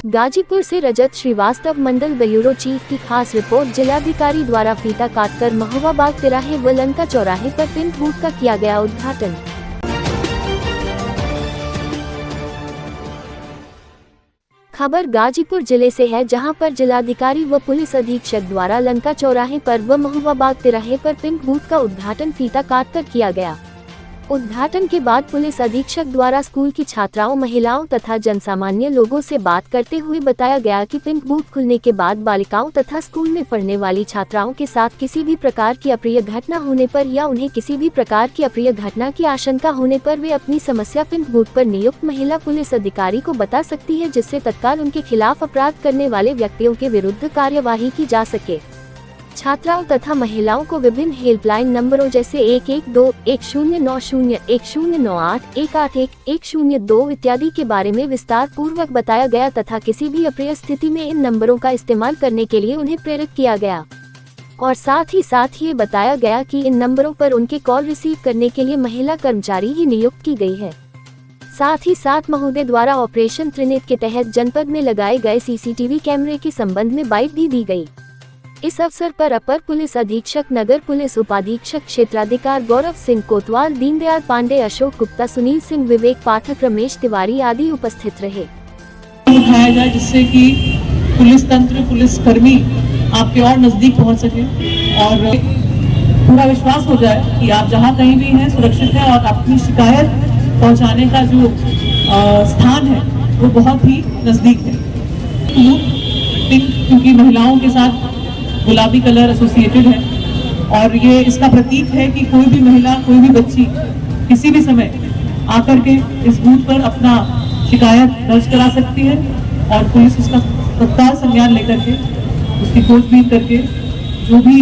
गाजीपुर से रजत श्रीवास्तव, मंडल bureau chief की खास रिपोर्ट। जिलाधिकारी द्वारा फीता काटकर महुआ बाग तिराहे व लंका चौराहे पर पिंक बूथ का किया गया उद्घाटन। खबर गाजीपुर जिले से है, जहां पर जिलाधिकारी व पुलिस अधीक्षक द्वारा लंका चौराहे पर व महुआ बाग तिराहे पर पिंक बूथ का उद्घाटन फीता काटकर किया गया। उद्घाटन के बाद पुलिस अधीक्षक द्वारा स्कूल की छात्राओं, महिलाओं तथा जनसामान्य लोगों से बात करते हुए बताया गया कि पिंक बूथ खुलने के बाद बालिकाओं तथा स्कूल में पढ़ने वाली छात्राओं के साथ किसी भी प्रकार की अप्रिय घटना होने पर या उन्हें किसी भी प्रकार की अप्रिय घटना की आशंका होने पर वे अपनी समस्या पिंक बूथ पर नियुक्त महिला पुलिस अधिकारी को बता सकती है, जिससे तत्काल उनके खिलाफ अपराध करने वाले व्यक्तियों के विरुद्ध कार्यवाही की जा सके। छात्राओं तथा महिलाओं को विभिन्न हेल्पलाइन नंबरों जैसे 112, 1090, 1098, 181, 102 इत्यादि के बारे में विस्तार पूर्वक बताया गया तथा किसी भी अप्रिय स्थिति में इन नंबरों का इस्तेमाल करने के लिए उन्हें प्रेरित किया गया और साथ ही ये बताया गया कि इन नंबरों पर उनके कॉल रिसीव करने के लिए महिला कर्मचारी ही नियुक्त की गई है। साथ महोदय द्वारा ऑपरेशन त्रिनेत्र के तहत जनपद में लगाए गए सीसीटीवी कैमरे के संबंध में बाइट भी दी गई। इस अवसर पर अपर पुलिस अधीक्षक, नगर पुलिस उपाधीक्षक, क्षेत्राधिकारी गौरव सिंह कोतवाल, दीनदयाल पांडे, अशोक गुप्ता, सुनील सिंह, विवेक पाठक, रमेश तिवारी आदि उपस्थित रहे। उठाया जाए जिससे कि पुलिस तंत्र, पुलिस कर्मी आपके और नजदीक पहुंच सके और पूरा विश्वास हो जाए कि आप जहां कहीं भी हैं सुरक्षित हैं और अपनी शिकायत पहुंचाने का जो स्थान है वो बहुत ही नजदीक है। क्योंकि महिलाओं के साथ गुलाबी कलर एसोसिएटेड है और ये इसका प्रतीक है कि कोई भी महिला, कोई भी बच्ची किसी भी समय आकर के इस बूथ पर अपना शिकायत दर्ज करा सकती है और पुलिस उसका तत्काल संज्ञान लेकर के उसकी खोजबीन करके जो भी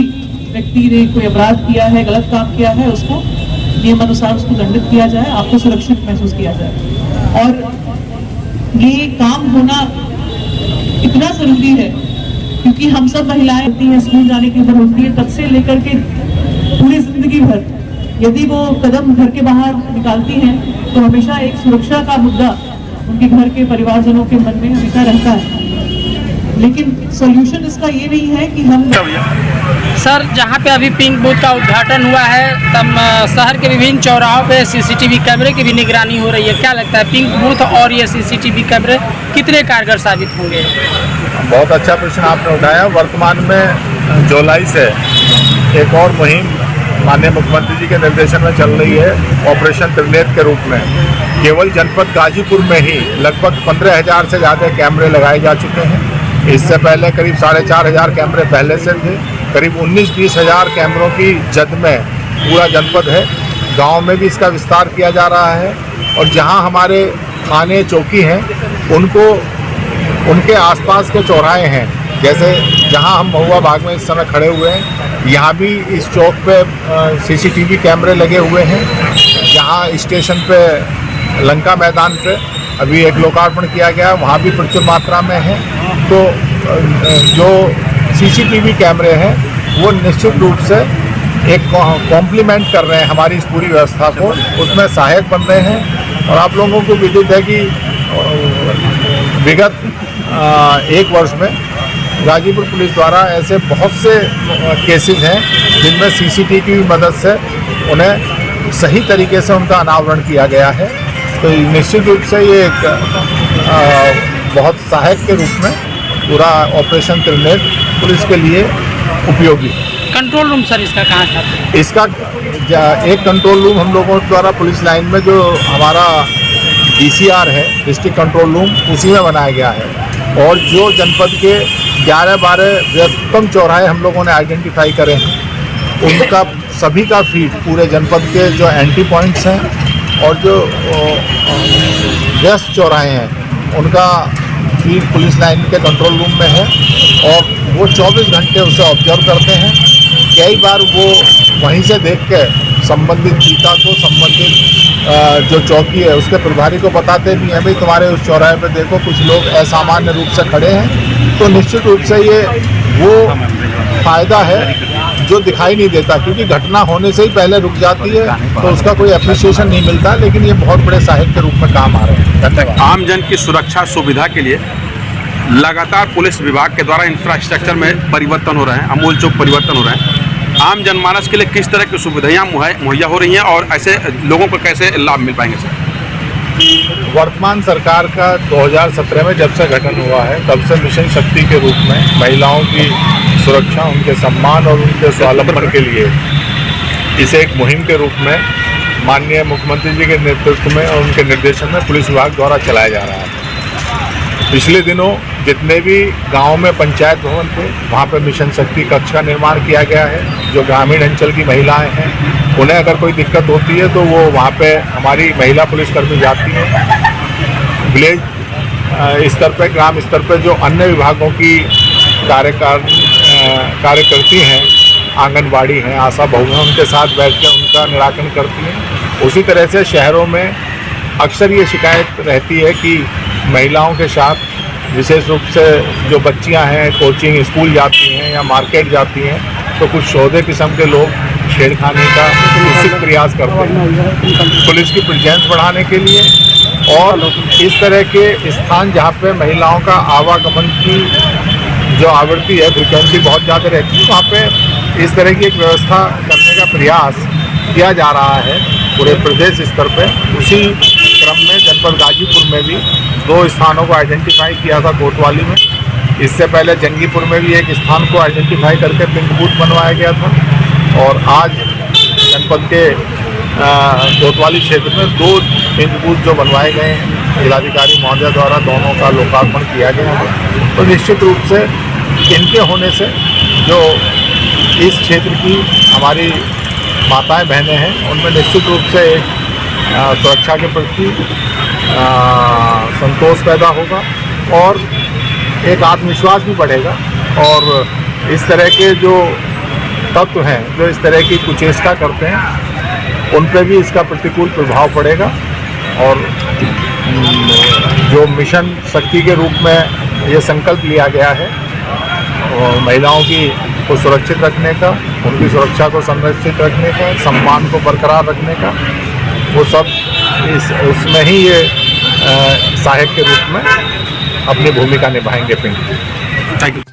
व्यक्ति ने कोई अपराध किया है, गलत काम किया है, उसको नियमानुसार उसको दंडित किया जाए, आपको सुरक्षित महसूस किया जाए। और ये काम होना इतना जरूरी है क्योंकि हम सब महिलाएं होती हैं, स्कूल जाने की उम्र होती है, तब से लेकर के पूरी जिंदगी भर यदि वो कदम घर के बाहर निकालती हैं तो हमेशा एक सुरक्षा का मुद्दा उनके घर के परिवारजनों के मन में हमेशा रहता है। लेकिन सॉल्यूशन इसका ये नहीं है कि हम सर, जहाँ पे अभी पिंक बूथ का उद्घाटन हुआ है तब शहर के विभिन्न चौराहों पे सीसीटीवी कैमरे की भी निगरानी हो रही है। क्या लगता है पिंक बूथ और ये सीसीटीवी कैमरे कितने कारगर साबित होंगे? बहुत अच्छा प्रश्न आपने उठाया। वर्तमान में जुलाई से एक और मुहिम माननीय मुख्यमंत्री जी के निर्देशन में चल रही है, ऑपरेशन त्रिनेत्र के रूप में। केवल जनपद गाजीपुर में ही लगभग 15,000 से ज़्यादा कैमरे लगाए जा चुके हैं। इससे पहले करीब 4,500 कैमरे पहले से थे। करीब 19-20 हज़ार कैमरों की जद में पूरा जनपद है। गांव में भी इसका विस्तार किया जा रहा है और जहां हमारे थाने चौकी हैं उनको उनके आसपास के चौराहे हैं, जैसे जहां हम महुआ बाग में इस समय खड़े हुए हैं, यहाँ भी इस चौक पे सीसीटीवी कैमरे लगे हुए हैं। जहां स्टेशन पे लंका मैदान पे अभी एक लोकार्पण किया गया, वहाँ भी प्रचुर मात्रा में है। तो जो सीसीटीवी कैमरे हैं वो निश्चित रूप से एक कॉम्प्लीमेंट कर रहे हैं हमारी इस पूरी व्यवस्था को, उसमें सहायक बन रहे हैं। और आप लोगों को विदित है कि विगत एक वर्ष में गाजीपुर पुलिस द्वारा ऐसे बहुत से केसेस हैं जिनमें सीसीटीवी की मदद से उन्हें सही तरीके से उनका अनावरण किया गया है। तो निश्चित रूप से ये एक बहुत सहायक के रूप में पूरा ऑपरेशन त्रिनेत्र पुलिस के लिए उपयोगी। कंट्रोल रूम सर इसका कहाँ था? इसका एक कंट्रोल रूम हम लोगों द्वारा पुलिस लाइन में जो हमारा DCR है, डिस्ट्रिक्ट कंट्रोल रूम, उसी में बनाया गया है। और जो जनपद के 11-12 व्यस्तम चौराहे हम लोगों ने आइडेंटिफाई करे हैं, उनका सभी का फीड पूरे जनपद के जो एंट्री पॉइंट्स हैं और जो व्यस्त चौराहे हैं उनका फीड पुलिस लाइन के कंट्रोल रूम में है और वो 24 घंटे उसे ऑब्जर्व करते हैं। कई बार वो वहीं से देख के संबंधित पीता को, संबंधित जो चौकी है उसके प्रभारी को बताते भी हैं, भाई तुम्हारे उस चौराहे पे देखो कुछ लोग असामान्य रूप से खड़े हैं। तो निश्चित रूप से ये वो फ़ायदा है जो दिखाई नहीं देता, क्योंकि घटना होने से ही पहले रुक जाती है तो उसका कोई एप्रिसिएशन नहीं मिलता, लेकिन ये बहुत बड़े सहायक के रूप में काम आ रहे हैं। आम जन की सुरक्षा सुविधा के लिए लगातार पुलिस विभाग के द्वारा इंफ्रास्ट्रक्चर में परिवर्तन हो रहे हैं, आमूलचूल परिवर्तन हो रहे हैं। आम जनमानस के लिए किस तरह की सुविधाएं मुहैया हो रही हैं और ऐसे लोगों को कैसे लाभ मिल पाएंगे सर? वर्तमान सरकार का 2017 में जब से गठन हुआ है तब से मिशन शक्ति के रूप में महिलाओं की सुरक्षा, उनके सम्मान और उनके स्वावलंबन के लिए इसे एक मुहिम के रूप में माननीय मुख्यमंत्री जी के नेतृत्व में और उनके निर्देशन में पुलिस विभाग द्वारा चलाया जा रहा है। पिछले दिनों जितने भी गाँव में पंचायत भवन थे वहाँ पर मिशन शक्ति कक्ष का निर्माण किया गया है। जो ग्रामीण अंचल की महिलाएं हैं उन्हें अगर कोई दिक्कत होती है तो वो वहाँ पे हमारी महिला पुलिसकर्मी जाती हैं। विलेज स्तर पर, ग्राम स्तर पर जो अन्य विभागों की कार्यकर्ती हैं, आंगनबाड़ी हैं, आशा बहू हैं, उनके साथ बैठ कर उनका निराकरण करती हैं। उसी तरह से शहरों में अक्सर ये शिकायत रहती है कि महिलाओं के साथ विशेष रूप से जो बच्चियां हैं कोचिंग स्कूल जाती हैं या मार्केट जाती हैं तो कुछ शोधे किस्म के लोग छेड़खानी का निश्चित प्रयास करते हैं। पुलिस की प्रेजेंस बढ़ाने के लिए और इस तरह के स्थान जहाँ पे महिलाओं का आवागमन की जो आवृत्ति है, फ्रिक्वेंसी बहुत ज़्यादा रहती है, वहाँ पे इस तरह की एक व्यवस्था करने का प्रयास किया जा रहा है पूरे प्रदेश स्तर पे। उसी क्रम में जनपद गाजीपुर में भी 2 स्थानों को आइडेंटिफाई किया था कोतवाली में। इससे पहले जंगीपुर में भी एक स्थान को आइडेंटिफाई करके पिंक बूथ बनवाया गया था और आज जनपद के कोतवाली क्षेत्र में 2 पिंक बूथ जो बनवाए गए हैं जिलाधिकारी महोदय द्वारा, दोनों का लोकार्पण किया गया है। तो निश्चित रूप से इनके होने से जो इस क्षेत्र की हमारी माताएं बहनें हैं उनमें निश्चित रूप से एक सुरक्षा के प्रति संतोष पैदा होगा और एक आत्मविश्वास भी बढ़ेगा। और इस तरह के जो तत्व हैं जो इस तरह की कुचेष्टा करते हैं उन पर भी इसका प्रतिकूल प्रभाव पड़ेगा। और जो मिशन शक्ति के रूप में ये संकल्प लिया गया है और महिलाओं की को सुरक्षित रखने का, उनकी सुरक्षा को संरक्षित रखने का, सम्मान को बरकरार रखने का, वो सब उसमें ही ये सहायक के रूप में अपनी भूमिका निभाएंगे। पिंक। Thank you.